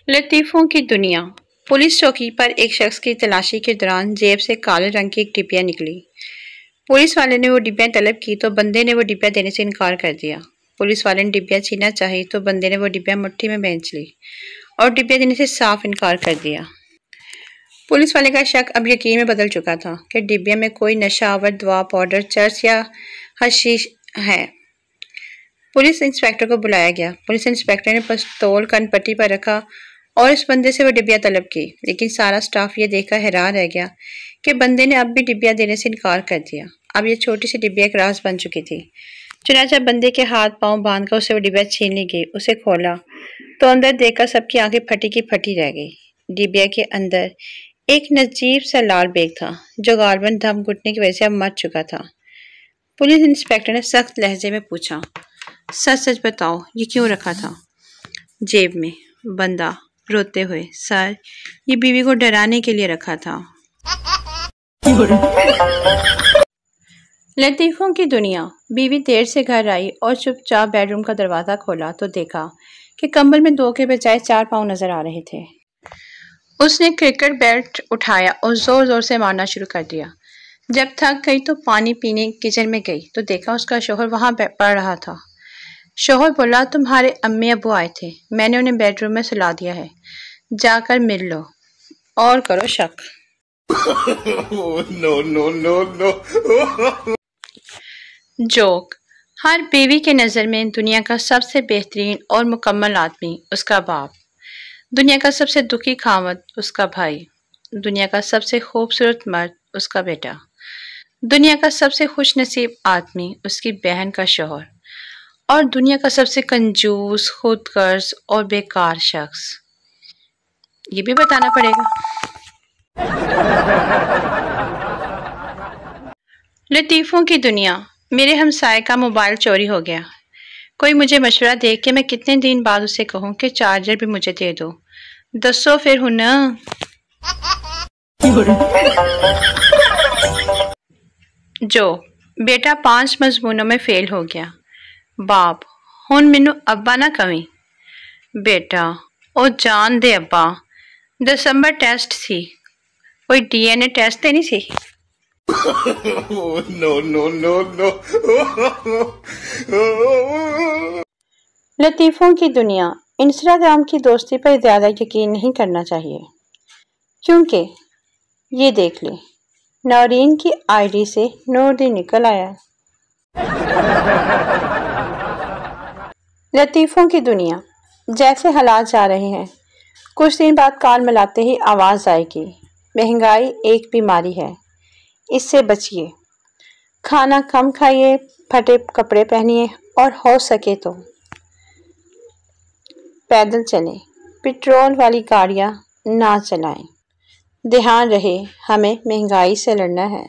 لطیفوں کی دنیا۔ پولیس چوکی پر ایک شخص کی تلاشی کے دوران جیب سے کالے رنگ کی ایک ڈبیا نکلی۔ پولیس والے نے وہ ڈبیاں طلب کی تو بندے نے وہ ڈبیا دینے سے انکار کر دیا۔ پولیس والے نے ڈبیا چھیننا چاہی تو بندے نے وہ ڈبیا مٹھی میں بھینچ لی اور ڈبیا دینے سے صاف انکار کر دیا۔ پولیس والے کا شک اب یقین میں بدل چکا تھا کہ ڈبیا میں کوئی نشہ آور دوا، پاؤڈر، چرس یا حشیش ہے۔ پولیس انسپکٹر کو بلایا گیا۔ پولیس انسپکٹر نے پستول کن پٹی پر رکھا اور اس بندے سے وہ ڈبیا طلب کی، لیکن سارا سٹاف یہ دیکھ کر حیران رہ گیا کہ بندے نے اب بھی ڈبیا دینے سے انکار کر دیا۔ اب یہ چھوٹی سی ڈبیا ایک راز بن چکی تھی۔ چنانچہ بندے کے ہاتھ پاؤں باندھ کر اسے وہ ڈبیا چھین لی گئی۔ اسے کھولا تو اندر دیکھ کر سب کی آنکھیں پھٹی کی پھٹی رہ گئی۔ ڈبیا کے اندر ایک نجیب سا لال بیگ تھا جو غالباً دم گھٹنے کی وجہ سے اب مر چکا تھا۔ پولیس انسپکٹر نے سخت لہجے میں پوچھا، سچ سچ بتاؤ یہ کیوں رکھا تھا جیب میں؟ بندہ روتے ہوئے، سر یہ بیوی کو ڈرانے کے لیے رکھا تھا۔ لطیفوں کی دنیا۔ بیوی دیر سے گھر آئی اور چپ چاپ بیڈ روم کا دروازہ کھولا تو دیکھا کہ کمبل میں 2 کے بجائے 4 پاؤں نظر آ رہے تھے۔ اس نے کرکٹ بیٹ اٹھایا اور زور زور سے مارنا شروع کر دیا۔ جب تھک گئی تو پانی پینے کچن میں گئی تو دیکھا اس کا شوہر وہاں پڑ رہا تھا۔ شوہر بولا، تمہارے امی ابو آئے تھے، میں نے انہیں بیڈ روم میں سلا دیا ہے، جا کر مل لو اور کرو شک۔ جوک۔ ہر بیوی کے نظر میں دنیا کا سب سے بہترین اور مکمل آدمی اس کا باپ، دنیا کا سب سے دکھی خاوند اس کا بھائی، دنیا کا سب سے خوبصورت مرد اس کا بیٹا، دنیا کا سب سے خوش نصیب آدمی اس کی بہن کا شوہر، اور دنیا کا سب سے کنجوس، خود غرض اور بیکار شخص۔ یہ بھی بتانا پڑے گا۔ لطیفوں کی دنیا۔ میرے ہمسائے کا موبائل چوری ہو گیا۔ کوئی مجھے مشورہ دے کہ میں کتنے دن بعد اسے کہوں کہ چارجر بھی مجھے دے دو۔ دسو پھر ہن۔ جو بیٹا 5 مضمونوں میں فیل ہو گیا۔ باپ، ہن مینوں ابا نہ کہیں۔ بیٹا، او جان دے ابا، دسمبر ٹیسٹ سی، کوئی DNA ٹیسٹ تے نہیں سی؟ لطیفوں کی دنیا۔ انسٹاگرام کی دوستی پر زیادہ یقین نہیں کرنا چاہیے، کیونکہ یہ دیکھ لیں، نورین کی ID سے نوردی نکل آیا۔ لطیفوں کی دنیا۔ جیسے حالات جا رہے ہیں، کچھ دن بعد کان ملاتے ہی آواز آئے گی، مہنگائی ایک بیماری ہے، اس سے بچیے، کھانا کم کھائیے، پھٹے کپڑے پہنیے اور ہو سکے تو پیدل چلیں، پیٹرول والی گاڑیاں نہ چلائیں۔ دھیان رہے، ہمیں مہنگائی سے لڑنا ہے۔